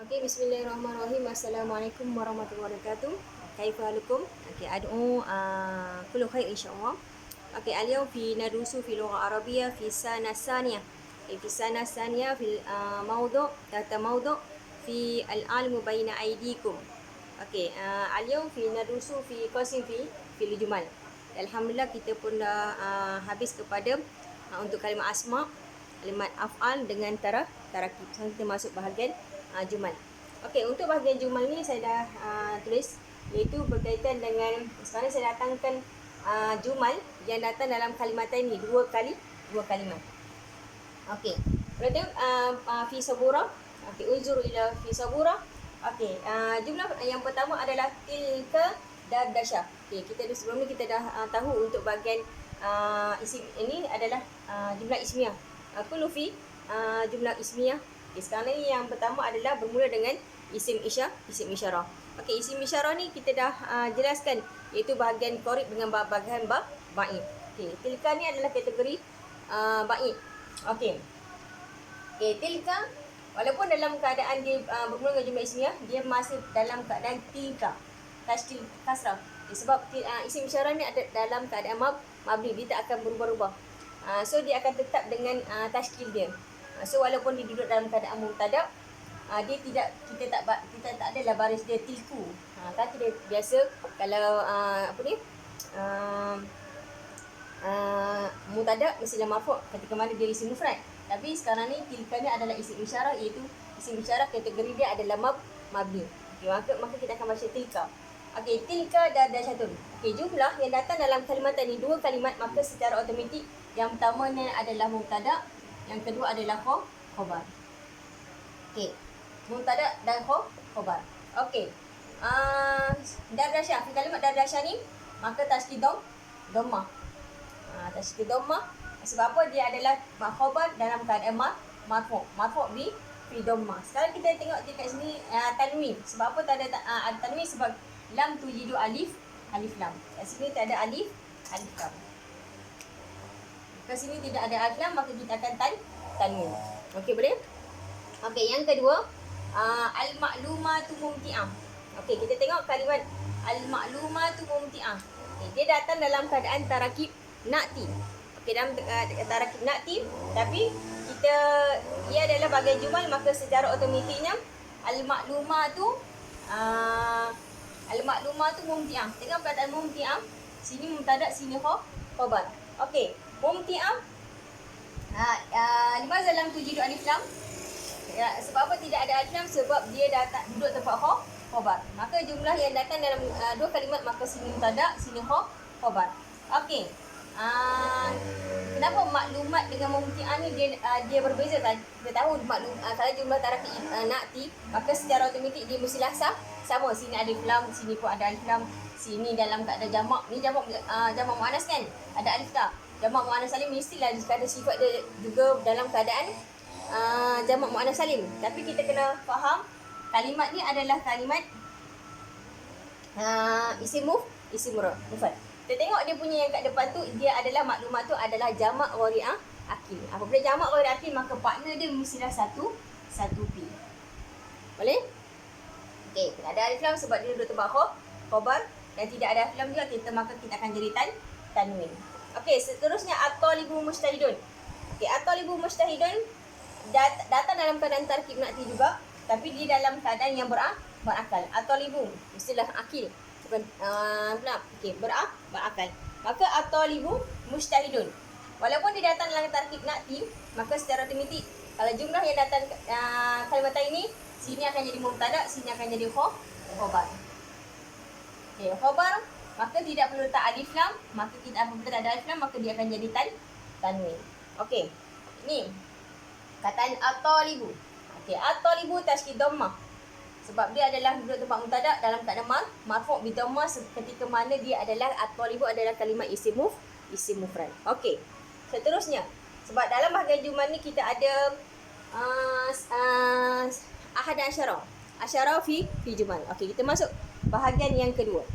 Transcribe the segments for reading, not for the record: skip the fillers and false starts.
Okey, bismillahirrahmanirrahim. Assalamualaikum warahmatullahi wabarakatuh. Kaifa halukum? Okey, ad'u kullu khair insyaallah. Okey, al-yawm fi nadusu fi lugha arabiyyah fi sana tsaniyah. Fi sana tsaniyah fi mawdu' tata mawdu' fi al-almu baina aydikum. Okey, al-yawm fi nadusu fi qasim fi jumal. Alhamdulillah kita pun dah habis kepada untuk kalimah asma, kalimat af'al dengan tarakib. Sekarang kita masuk bahagian jumal. Okey, untuk bahagian jumal ni saya dah tulis, iaitu berkaitan dengan, sekarang saya datangkan jumal yang datang dalam kalimat ini dua kalimat. Okey, boleh tengok fi sabura. Okey, unzur ila fi sabura. Okey, jumlah yang pertama adalah tilka dardasha. Okey, kita sebelum ni kita dah tahu untuk bahagian isim ini adalah jumlah ismiyah. Kullu fi jumlah ismiyah. Okay, sekarang ni yang pertama adalah bermula dengan isim isyarah. Okey, isim isyarah ni kita dah jelaskan, iaitu bahagian qarib dengan bahagian ba'id. Okey, tilka ni adalah kategori ba'id. Okey. Okey, tilka walaupun dalam keadaan dia bermula dengan jumlah ismiyah, dia masih dalam keadaan tilka, tasydid kasrah. Sebab isim isyarah ni ada dalam keadaan mabni, dia tak akan berubah-ubah. So dia akan tetap dengan tashkil dia. So walaupun dia duduk dalam keadaan mubtada', dia kita tak adalah baris dia tilku. Kan kita biasa kalau mubtada' mesti dalam marfu' ketika mana dia isim mufrad. Tapi sekarang ni tilka ni adalah isim isyarah, iaitu isim isyarah kategori dia adalah mabni. Okay, maka kita akan baca tilka. Okey, tilka dardasyatun. Okey, jumlah yang datang dalam kalimat ini dua kalimat, maka secara automatik yang pertama ni adalah mubtada', yang kedua adalah khabar. Okey, mubtada' dan khabar. Okey. Dardasyah, kalimat dardasyah ni maka tasydid dhammah. Tasydid dhammah sebab apa? Dia adalah khabar dalam keadaan marfu' fi dhammah. Sekarang kita tengok dekat sini tanwin. Sebab apa tak ada tanwin? Sebab lam tujidu alif lam. Kat sini tak ada alif lam. Kat sini tidak ada alif lam, maka kita akan tanwin. Okey, boleh? Okey, yang kedua al-ma'lumatu mumti'ah. Okey, kita tengok kalimat al-ma'lumatu mumti'ah. Okay, dia datang dalam keadaan tarakib na'ti. Okey, dalam tarakib na'ti, tapi ia adalah bahagian jumal, maka secara automatiknya al-ma'lumatu mumti'ah. Tengok perkataan mumti'ah. Sini mubtada', sini khabar. Okey, mumti'ah. Limaza lam tujidu alif lam? Sebab apa tidak ada alif lam? Sebab dia duduk tempat khabar. Maka jumlah yang datang dalam dua kalimat, maka sini mubtada', sini khabar. Okey. Kenapa maklumat dengan mumti'ah ni dia berbeza? Kita tahu kalau jumlah tarakib na'ti, maka secara automatik dia mestilah sama. Sini alif lam, sini pun ada alif lam. Sini dalam keadaan jamak. Ni jamak muannas kan? Ada alif tak? Jamak muannas salim mestilah ada sifat dia juga dalam keadaan jamak muannas salim. Tapi kita kena faham kalimat ni adalah kalimat isim mufrad. Kita tengok dia punya yang kat depan tu, dia adalah maklumat tu adalah jamak ghairu akil. Apabila jamak ghairu akil, maka partner dia mestilah satu pi. Boleh? Okey, ada alif lam sebab dia duduk tempat khabar, dan tidak ada alif lam juga, maka kita akan jadi tanwin. Okey, seterusnya at-talibu mujtahidun. Okey, at-talibu mujtahidun datang dalam keadaan tarkib na'ti juga, tapi dia dalam keadaan yang berakal. At-talibu mestilah akil. Bukan okey, berakal. Maka at-talibu mujtahidun. Walaupun dia datang dalam tarkib na'ti, maka secara automatik kalau jumlah yang datang kalimat ini, sini akan jadi mubtada', sini akan jadi khabar. Okey, khabar maka tidak perlu letak alif lam, maka kita apabila tak ada alif lam, maka dia akan jadi tanwin. Okey. Ni kataan at-talibu. Okey, at-talibu tasydid dhammah. Sebab dia adalah duduk tempat mubtada' dalam keadaan marfu' bi dhammah ketika mana dia adalah at-talibu adalah kalimat isim mufrad. Okey. Seterusnya, sebab dalam bahagian jumal ni kita ada ahad asyara fi jumal. Okey, kita masuk bahagian yang kedua.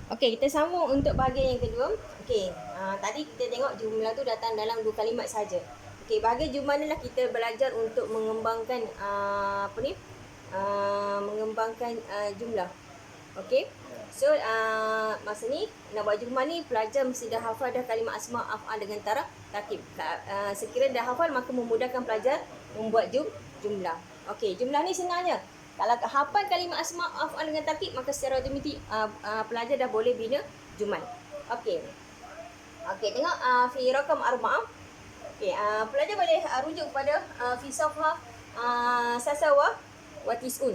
Okey, kita sambung untuk bahagian yang kedua. Okey, tadi kita tengok jumlah tu datang dalam dua kalimat saja. Okey, bahagian jumlah ni lah kita belajar untuk mengembangkan mengembangkan jumlah. Okey. So masa ni nak buat jumlah ni pelajar mesti dah hafal dah kalimah asma af'al dengan tarkib. Sekiranya dah hafal maka memudahkan pelajar membuat jumlah. Okey, jumlah ni senangnya. Kalau hafal kalimah asma af'al dengan tarkib maka secara automatik pelajar dah boleh bina jumal. Okey. Okey, tengok fi rakam 4. Okey, pelajar boleh rujuk pada fi safha sasawa wa tis'un.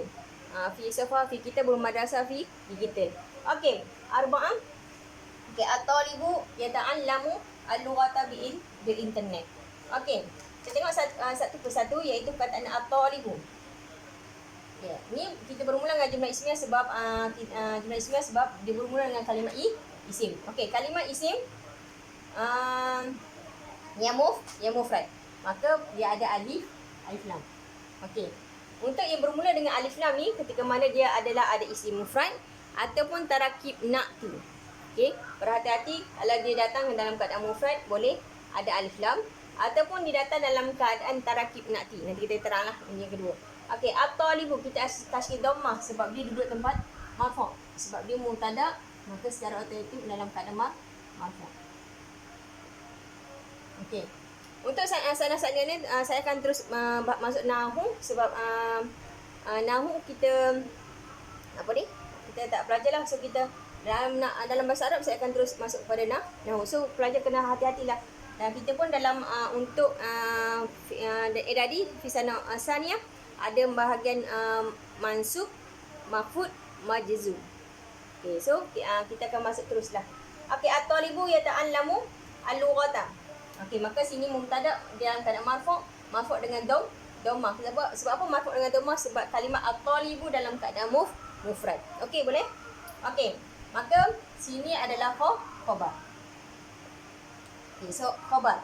Fi safha fi kita bermadrasah fi digital. Okey, 4. Okey, at-talibu yata'allamu al-lughata bil internet. Okey, kita tengok satu persatu iaitu perkataan at-talibu. Ya, ni kita bermula dengan jumlah ismiyah sebab jumlah ismiyah sebab dia bermula dengan kalimah isim. Okey, kalimah isim yang mufrad. Maka dia ada alif lam. Okey. Untuk yang bermula dengan alif lam ni ketika mana dia adalah ada isim mufrad ataupun tarakib na'ti. Okey, berhati-hati kalau dia datang dalam keadaan mufrad boleh ada alif lam ataupun dia datang dalam keadaan tarakib na'ti. Nanti kita teranglah ini yang kedua. Okey, at-talibu kita tasydid dhammah sebab dia duduk tempat marfu'. Sebab dia mubtada maka secara otomatik dalam keadaan marfu'. Okey. Untuk saat ni saya akan terus masuk nahu sebab nahu kita kita tak belajar lah. So kita dalam bahasa Arab saya akan terus masuk kepada nahu. So pelajar kena hati-hatilah. Dan kita pun dalam untuk tadi fisana saniyah ada bahagian mansub, maf'ul, majzum. Okey, so kita akan masuk teruslah. Okey, at-talibu yata'allamu al-lughata. Okey, maka sini mubtada dalam keadaan marfu' dengan dhammah. Sebab apa marfu' dengan dhammah? Sebab kalimah at-talibu dalam keadaan mufrad. Okey, boleh? Okey. Maka sini adalah khabar. Okey, so khabar.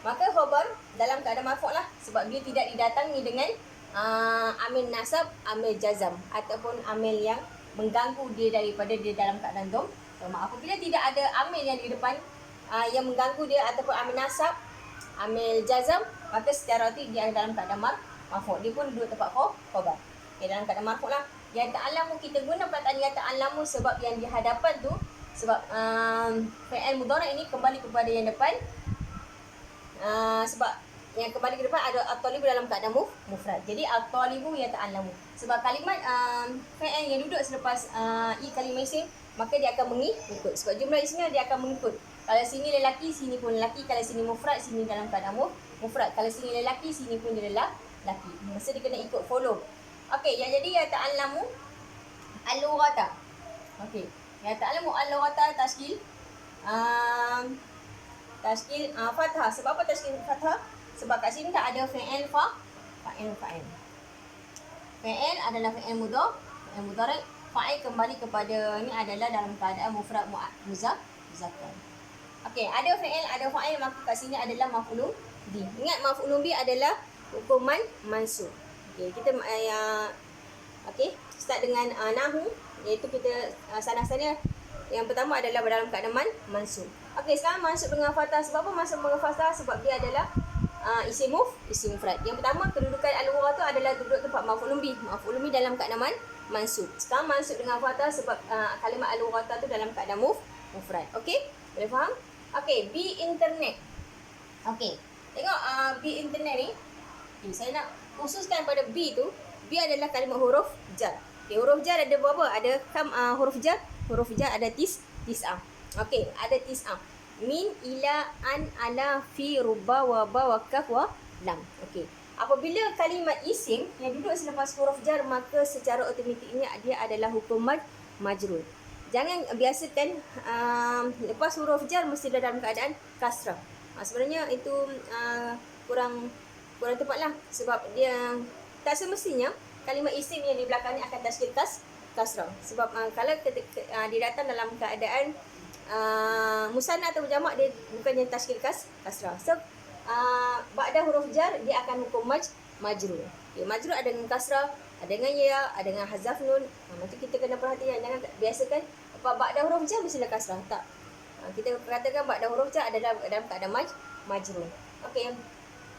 Maka khabar dalam keadaan marfu' lah sebab dia tidak didatangi dengan amil nasab, amil jazam ataupun amil yang mengganggu dia daripada dia dalam keadaan dhammah. Apabila tidak ada amil yang di depan yang mengganggu dia ataupun amil nasab, amil jazam, maka secara otomatik dia dalam keadaan marfu'. Dia pun duduk tempat khabar. Okay, dalam keadaan marfu' lah. Yang ta'allamu kita guna perkataan yang ta'allamu sebab yang di hadapan tu sebab fi'il mudhari' ini kembali kepada yang depan. Sebab yang kembali ke depan ada at-talibu dalam keadaan mufrad. Jadi at-talibu yata'allamu. Sebab kalimat fi'il yang duduk selepas kalimah isim maka dia akan mengikut. Sebab jumlah isimnya dia akan mengikut. Kalau sini lelaki, sini pun lelaki. Kalau sini mufrad, sini dalam keadaan mufrad. Kalau sini lelaki, sini pun dia lelaki. Mesti dia kena ikut, follow. Okey, yang jadi ya ta'allamu al-lughata. Okey, ya ta'allamu al-lughata tashkil fathah. Sebab apa tashkil fathah? Sebab kat sini tak ada fi'il fa'il. Fi'il adalah fi'il mudhari'. Fa'il kembali kepada ni adalah dalam keadaan mufrad muzakkar. Okey, ada fi'il, ada fa'il, maka kat sini adalah maf'ulun bi. Ingat maf'ulun bi adalah hukuman mansub. Okey, kita start dengan nahu iaitu kita sana-sana yang pertama adalah dalam keadaan mansub. Okey, sekarang mansub dengan fathah. Sebab apa mansub dengan fathah? Sebab dia adalah isim mufrad. Yang pertama kedudukan al-lughah tu adalah duduk tempat maf'ulun bi. Maf'ulun bi dalam keadaan mansub. Sekarang mansub dengan fathah sebab kalimah al-lughah tu dalam keadaan mufrad. Okey? Boleh faham? Okey, bi internet. Okey. Tengok bi internet ni. Okay, saya nak khususkan pada bi tu. Bi adalah kalimah huruf jar. Okey, huruf jar ada berapa? Ada huruf jar? Huruf jar ada tis'ah. Okey, ada tis'ah. Min, ila, an, ala, fi, rubba, wa, ba, wa, kaf, wa, lam. Okey. Apabila kalimat isim yang duduk selepas huruf jar maka secara otomatiknya dia adalah hukum majrur. Jangan biasakan lepas huruf jar mesti dalam keadaan kasrah. Sebenarnya itu kurang tepatlah sebab dia tak semestinya kalimah isim yang di belakangnya akan tashkil kasrah. Sebab kalau dia datang dalam keadaan musanna atau jamak dia bukannya tashkil kasrah. So ba'da huruf jar dia akan hukum majrur. Okay, majrur ada dengan kasrah, ada dengan ya, ada dengan hazaf nun. Nanti kita kena perhatikan, jangan biasakan apa ba'da huruf jar mestilah kasrah. Tak. Kita katakan ba'da huruf jar adalah dalam keadaan majrur. Okey.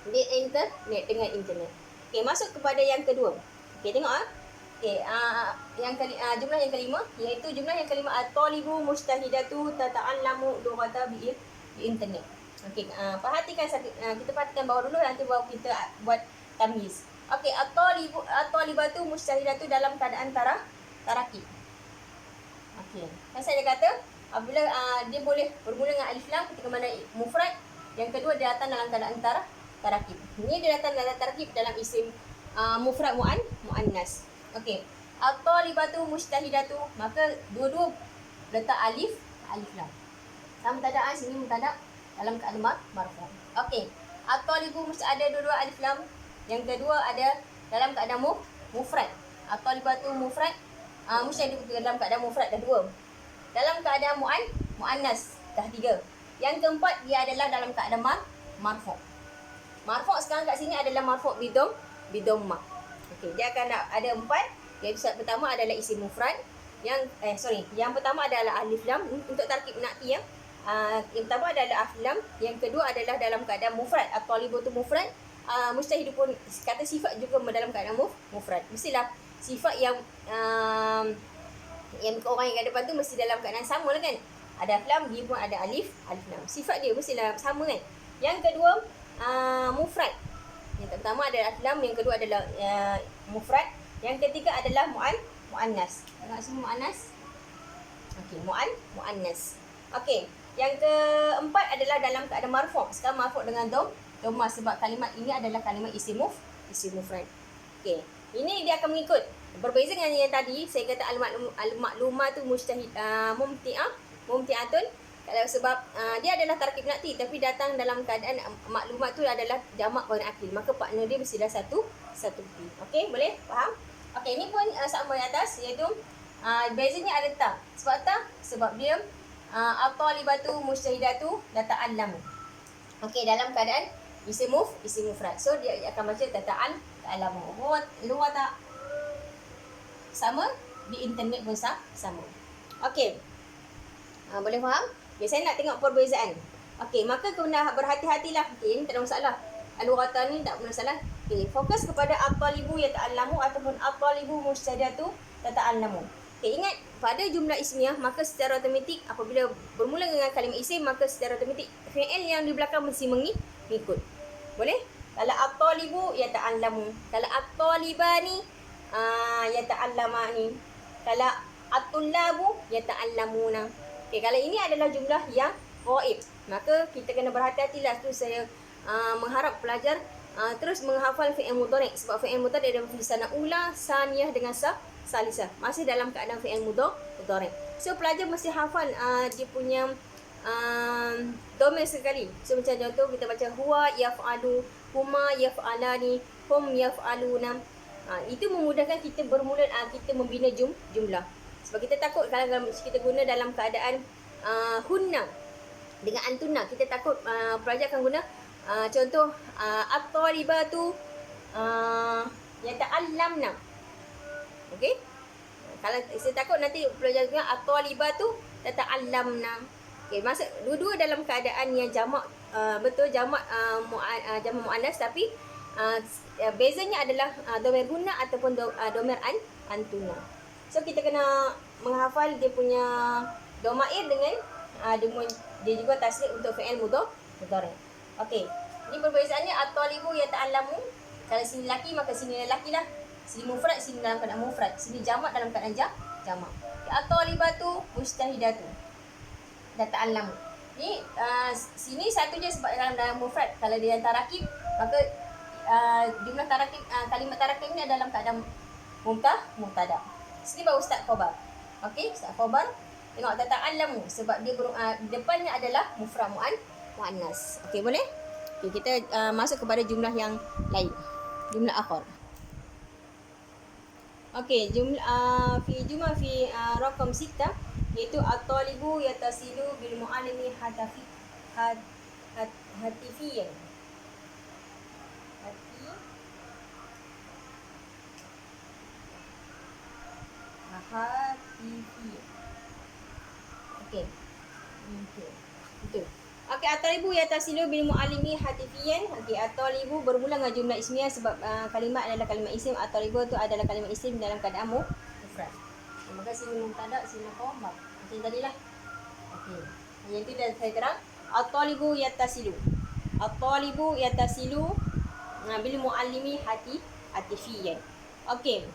Di internet dengan internet. Okey, masuk kepada yang kedua. Okey, tengok Okey, jumlah yang kelima iaitu jumlah yang kelima at-talibu mujtahidatu tata'allamu lughata bi internet. Okey, perhatikan kita perhatikan bawah dulu nanti baru kita buat tamyiz. Okey, at-talibatu mujtahidatu dalam keadaan tarakib. Okey, kan saya kata apabila dia boleh bermula dengan alif lam ketika mana mufrad, yang kedua dia datang dalam keadaan tarakib. Ini dia datang dalam tarakib dalam isim mufrad muannas. Okey. At-talibatu mujtahidatu, maka dua-dua letak alif lam. Sama mubtada sini mubtada dalam keadaan marfu'. Okey. At-talibu ada dua-dua alif lam. Yang kedua ada dalam keadaan mufrad. At-talibatu mufrad, mujtahidatu dalam keadaan mufrad dah dua. Dalam keadaan muannas dah tiga. Yang keempat dia adalah dalam keadaan marfu'. Marfu' sekarang kat sini adalah marfu' bidomma. Okey, dia akan ada empat. Iaitu syarat pertama adalah isim mufrad. Yang pertama adalah alif lam untuk tarkib na'ti ya. Yang pertama adalah alif lam, yang kedua adalah dalam keadaan mufrad. At-talibu tu mufrad. Mujtahid pun kata sifat juga dalam keadaan mufrad. Mestilah sifat yang orang yang ada depan tu mesti dalam keadaan sama lah kan. Ada alif lam, dia pun ada alif lam. Sifat dia mestilah sama kan. Yang kedua mufrad. Yang pertama adalah alif lam, yang kedua adalah mufrad, yang ketiga adalah muannas. Tengok sini muannas. Okey, muannas. Okey, yang keempat adalah dalam keadaan marfu'. Sekarang marfu' dengan dhamma sebab kalimat ini adalah kalimat isim mufrad. Okey, ini dia akan mengikut. Berbeza dengan yang tadi, saya kata al-maklumah tu mumti'atun. Kalau sebab dia adalah tarkib na'ti tapi datang dalam keadaan maklumat tu adalah jamak ghair akil, maka partner dia mesti dah satu pi. Okey, boleh faham? Okey, ini pun sama di atas iaitu bezanya ada ta. Sebab ta sebab dia at-talibatu mujtahidatu tata'allamu. Okey, dalam keadaan isim mufrad. So dia akan baca tata'allamu. Luar tak sama, di internet pun sama. Okey. Boleh faham? Okay, saya nak tengok perbezaan. Okey, maka kena berhati-hatilah. Okey, ini tak ada masalah. Al-lughatan ni tak ada masalah. Okey, fokus kepada at-talibu yata'allamu ataupun at-talibu mujtahidatu tata'allamu. Okey, ingat pada jumlah ismiyah maka secara automatik apabila bermula dengan kalimah isim maka secara automatik fi'il yang di belakang mesti mengikut. Boleh? Kalau at-talibu yata'allamu, kalau at-talibani yata'allamani, kalau at-tullabu yata'allamuna. Okay, kalau ini adalah jumlah yang ghaib, maka kita kena berhati-hatilah. Tu saya mengharap pelajar terus menghafal fi'il mudhari' sebab fi'il mudhari' ada sana ula, saniyah dengan salisah. Masih dalam keadaan fi'il mudhari'. So pelajar mesti hafal dia punya domain sekali. So macam contoh kita baca huwa yaf'alu, huma yaf'alani, hum yaf'aluna. Itu memudahkan kita bermula kita membina jumlah. Sebab kita takut kalau kita guna dalam keadaan hunna dengan antuna, kita takut pelajar akan guna contoh at-talibatu yata'allamna. Okey? Kalau saya takut nanti pelajar guna at-talibatu yata'allamna. Okey, maksud dua-dua dalam keadaan yang jamak betul jamak muannas tapi bezanya adalah dhamir hunna ataupun dhamir antuna. So kita kena menghafal dia punya domair dengan dia juga tasrif untuk fi'il mudhari'. Okey. Ini perbezaannya at-talibu yata'allamu. Kalau sini lelaki maka sini lelaki lah. Sini mufrad, sini dalam keadaan mufrad. Sini jamak dalam keadaan jamak. At-talibatu mujtahidatu yata'allamu. Ni sini satu je sebab dalam mufrad. Kalau dia tarakib maka jumlah tarakib kalimat tarakib ni adalah dalam keadaan mubtada. Sini baru start khabar. Okey, start khabar. Tengok tata'allamu sebab dia depannya adalah mufrad muannas. Okey, boleh? Okey, kita masuk kepada jumlah yang lain. Jumlah akhar. Okey, jumlah fi rakam 6 iaitu at-talibu yatasilu bil muallimi hatifiyan. Hatifi. Okey. Betul. Okey, at-talibu yatasilu bil muallimi hatifiyan. Okey, at-talibu bermula dengan jumlah ismiyah sebab kalimat adalah kalimat isim. At-talibu tu adalah kalimat isim dalam keadaan mufrad. Maka sini mubtada, sini khabar. Macam tadilah. Okey. Yang tu dah saya terang. At-talibu yatasilu. At-talibu yatasilu bil muallimi hatifiyan. Okey.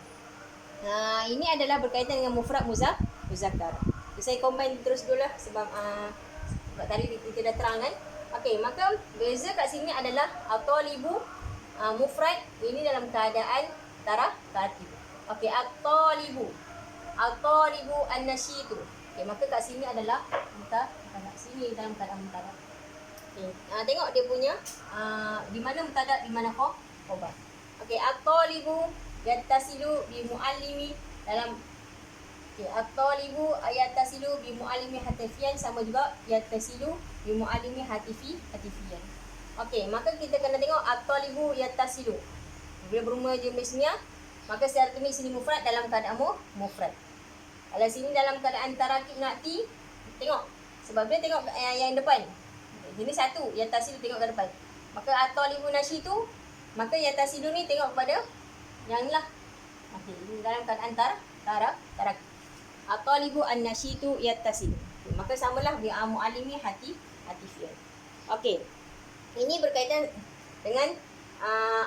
Ini adalah berkaitan dengan mufrad muzakkar. Saya combine terus dulu lah sebab tadi kita dah terang kan. Okey, maka beza kat sini adalah at-talibu mufrad ini dalam keadaan tartib. Okey, at-talibu an-nasyitu. Okey, maka kat sini adalah mubtada, sini dalam keadaan mubtada. Okey, tengok dia punya di mana mubtada, di mana khabar. Okey, at-talibu yattasilu bi muallimi dalam at-talibu yattasilu bi muallimi hatifiyan, sama juga yattasilu bi muallimi hatifiyan. Okey, maka kita kena tengok at-talibu yattasilu. Bila bermula jumlah ismiyah, maka secara tulis sini mufrad dalam keadaan mufrad. Kalau sini dalam keadaan tarakib na'ti, tengok. Sebab dia tengok yang depan. Ini satu, yattasilu tengok ke depan. Maka at-talibu nasyitu, maka yattasilu ni tengok kepada yang lah. Okey, ini dalam keadaan tarakib. At-talibu an-nasyitu yattasilu. Maka samalah bi muallimi hatifiyan. Okey. Ini berkaitan dengan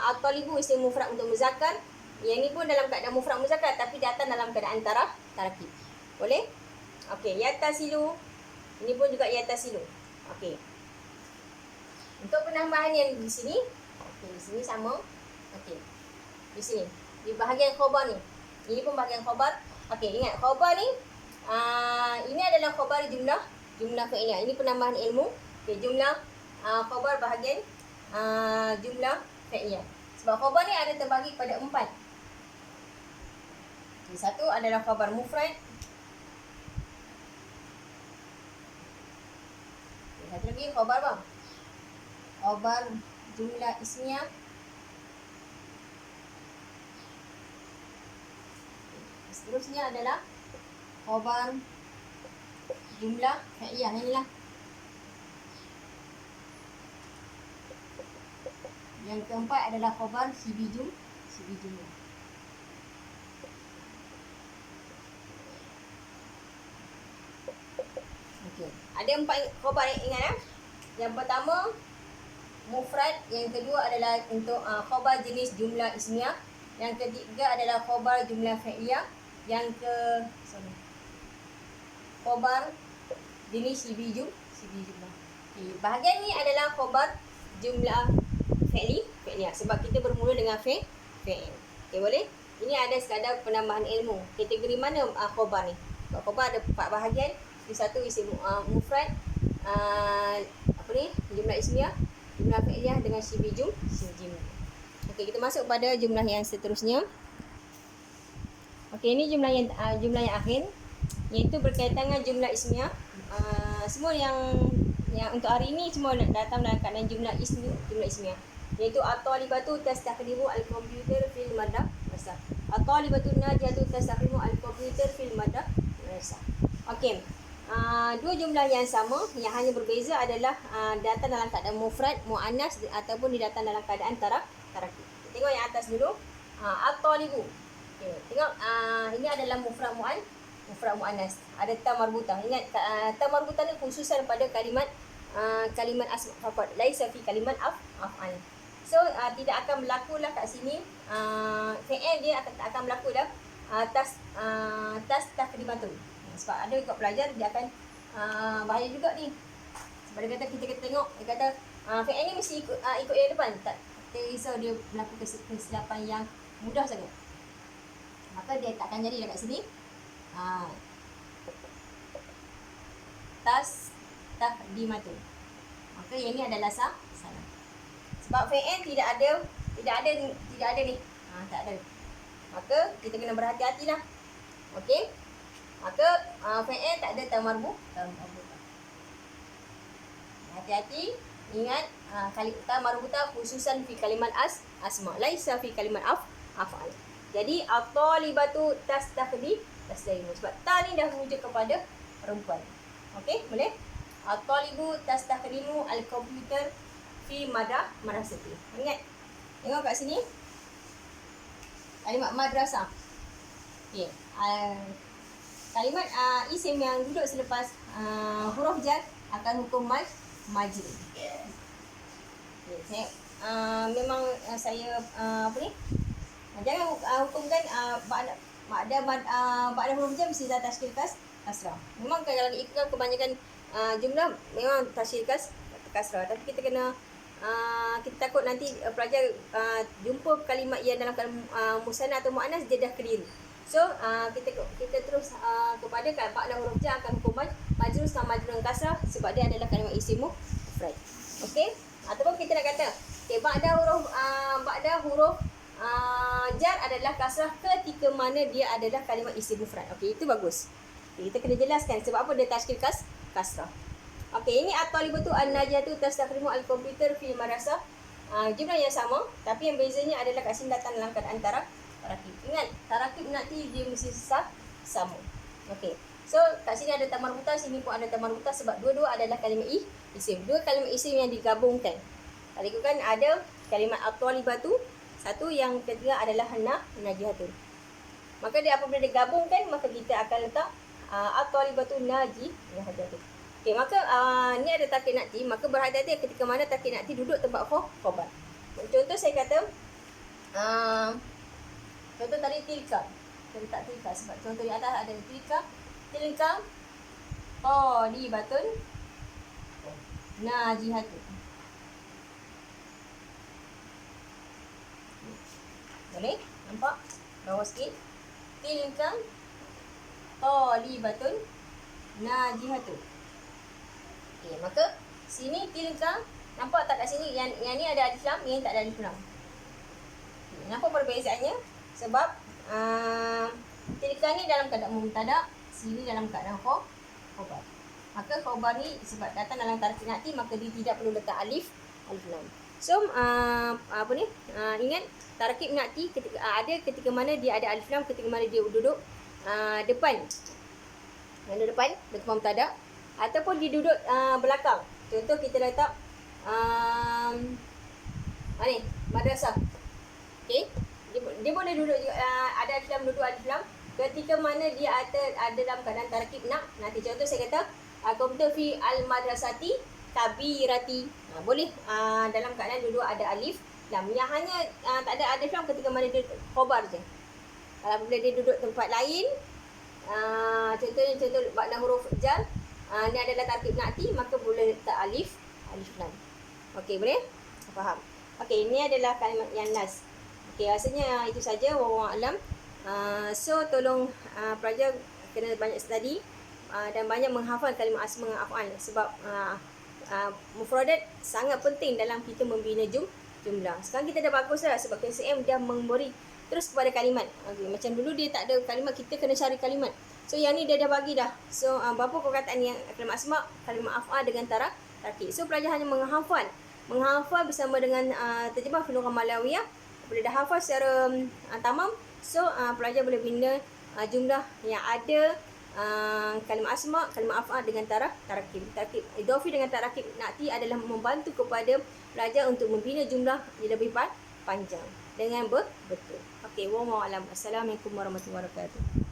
at-talibu isim mufrad untuk muzakkar. Yang ni pun dalam keadaan mufrad muzakkar tapi datang dalam keadaan tarakib. Boleh? Okey, yattasilu. Ini pun juga yattasilu. Okey. Untuk penambahan yang di sini, okey, di sini sama. Okey. Di sini, di bahagian khabar ni. Ini pun bahagian khabar. Okey, ingat khabar ni ini adalah khabar jumlah fi'liyah. Ini penambahan ilmu. Okey, jumlah khabar bahagian jumlah fi'liyah. Sebab khabar ni ada terbagi kepada 4. Okay, satu adalah khabar mufrad. Okay, satu lagi khabar apa? Khabar jumlah ismiyah. Seterusnya adalah khabar jumlah fi'liyah. Inilah. Yang keempat adalah khabar sibi jumlah. Okey. Ada 4 khabar, ingat ah. Yang pertama mufrad, yang kedua adalah untuk khabar jenis jumlah ismiyah. Yang ketiga adalah khabar jumlah fi'liyah. Yang khabar jenis sibi jumlah. Okay. Bahagian ni adalah khabar jumlah fi'liyah sebab kita bermula dengan fi'il. Okey, boleh? Ini ada sekadar penambahan ilmu. Kategori mana khabar ni? Khabar ada 4 bahagian. Satu isim mufrad, jumlah ismiyah, jumlah fi'liyah dengan sibi jumlah. Okey, kita masuk pada jumlah yang seterusnya. Okey, ini jumlah yang akhir, iaitu berkaitan dengan jumlah ismiyah. Semua yang untuk hari ini semua datang dalam keadaan jumlah ismiyah. Iaitu at-talibatu tastakhdimu al-komputer fil madrasah. At-talibatu najatu tastakhdimu al-komputer fil madrasah. Okey. Dua jumlah yang sama, yang hanya berbeza adalah datang dalam keadaan mufrad, muannas ataupun datang dalam keadaan tarakib. Tengok yang atas dulu. At-talibu. Okay. Tengok ini adalah mufrad muannas. Ada ta marbutah. Ingat ta marbutah ni khususan pada kalimat asma faqat. Laisa fi kalimat af'al. So tidak akan berlaku lah kat sini fi'il dia akan berlaku dah tas takdimatun. Sebab ada juga pelajar dia akan bahaya juga ni. Sebab dia kata kita tengok, dia kata fi'il ni mesti ikut yang depan. Tak risau dia melakukan kesilapan yang mudah sangat. Maka dia tak akan jadi dekat sini. Tas takdimatun. Maka yang ni adalah salah. Sebab fi'il tidak ada ni. Tak ada. Maka kita kena berhati-hatilah. Okey? Maka fi'il tak ada ta marbutah. Hati-hati. Ingat ta marbutah khususan fi kalimat asma. Laisa fi kalimat af'al. Jadi at-talibatu tastakdi tasdaimu. Sebab ta ni dah merujuk kepada perempuan. Okey, boleh? At-talibu tastakhdimu al-komputer fi madrasati. Ingat. Tengok kat sini. Kalimat madrasah. Okey. Kalimat isim yang duduk selepas huruf jar akan hukum majrur. Okay, saya memang saya apa ni? Jangan hukumkan ba'da huruf jar mesti dah tashkil kasrah. Memang kalau ikutkan kebanyakan jumlah memang tashkil kasrah, tapi kita kena kita takut nanti pelajar jumpa kalimat yang dalam musanna atau muannas dia dah keliru. So kita terus kepada ba'da huruf jar akan hukum majrur sama majrur kasrah sebab dia adalah kalimah isim mufrad. Okey? Ataupun kita nak kata okey, ba'da huruf jar adalah kasrah ketika mana dia adalah kalimah isim mufrad. Okey, itu bagus. Okay, kita kena jelaskan sebab apa dia tashkil kasrah. Okey, ini at-talibatu an-najiyatu tastakhdimu al-komputer fi madrasah. Jumlah yang sama, tapi yang bezanya adalah kat sini datang dalam keadaan tarakib. Ingat, tarakib nanti dia mesti sama. Okey. So, kat sini ada tamar buta, sini pun ada tamar buta sebab dua-dua adalah kalimah isim. Dua kalimah isim yang digabungkan. Kalau ikutkan ada kalimat at-talibatu, satu, yang ketiga adalah najiyatu. Maka dia apabila digabungkan, maka kita akan letak at-talibatu najiyatu. Okey, maka ni ada takkid nakti, maka berhati-hati ketika mana takkid nakti duduk tempat khabar. Contoh saya kata contoh tadi tilka. Kita letak tilka sebab contoh di atas ada tilka talibatun najihatu. Boleh? Nampak? Bawah sikit. Tilka talibatun najihatu. Okey, maka sini tilka, nampak tak kat sini yang ni ada alif lam, yang tak ada alif lam. Okay, nampak perbezaannya? Sebab tilka ni dalam keadaan mubtada, sini dalam keadaan khabar. Maka khabar ni sebab datang dalam tarakib nakti, maka dia tidak perlu letak alif lam. So ingat tarakib nakti ketika mana dia ada alif lam, ketika mana dia duduk depan mubtada ataupun dia duduk belakang. Contoh kita letak ni madrasah. Okey, dia boleh duduk ada alif lam, duduk alif lam ketika mana dia ada dalam keadaan tarakib nanti. Contoh saya kata komputer fi al madrasati kabirati. Boleh dalam keadaan duduk ada alif lam. Yang hanya tak ada alif lam ketika mana dia khabar je. Kalau bila dia duduk tempat lain, contoh ba'da huruf jar, ni adalah tarakib nakti, maka boleh letak alif lam. Okey, boleh? Faham? Okey, ini adalah kalimat yang nas. Okey, rasanya itu saja, wallahu alam. So tolong pelajar kena banyak study dan banyak menghafal kalimah asma dan af'al sebab mufradat sangat penting dalam kita membina jumlah. Sekarang kita dah bagus dah sebab KCM dah memberi terus kepada kalimat. Okay, macam dulu dia tak ada kalimat, kita kena cari kalimat. So yang ni dia dah bagi dah. So berapa perkataan yang kalimat asma, kalimat af'al dengan tarakib. So pelajar hanya menghafal bersama dengan terjemah Filoqah Malawiyah. Bila dah hafal secara tamam, so pelajar boleh bina jumlah yang ada kalimat asma, kalimat af'al dengan tarakib. Tarakib idhafi dengan tarakib nakti adalah membantu kepada pelajar untuk membina jumlah yang lebih panjang dengan betul. Okey, wallahu alam. Assalamualaikum warahmatullahi wabarakatuh.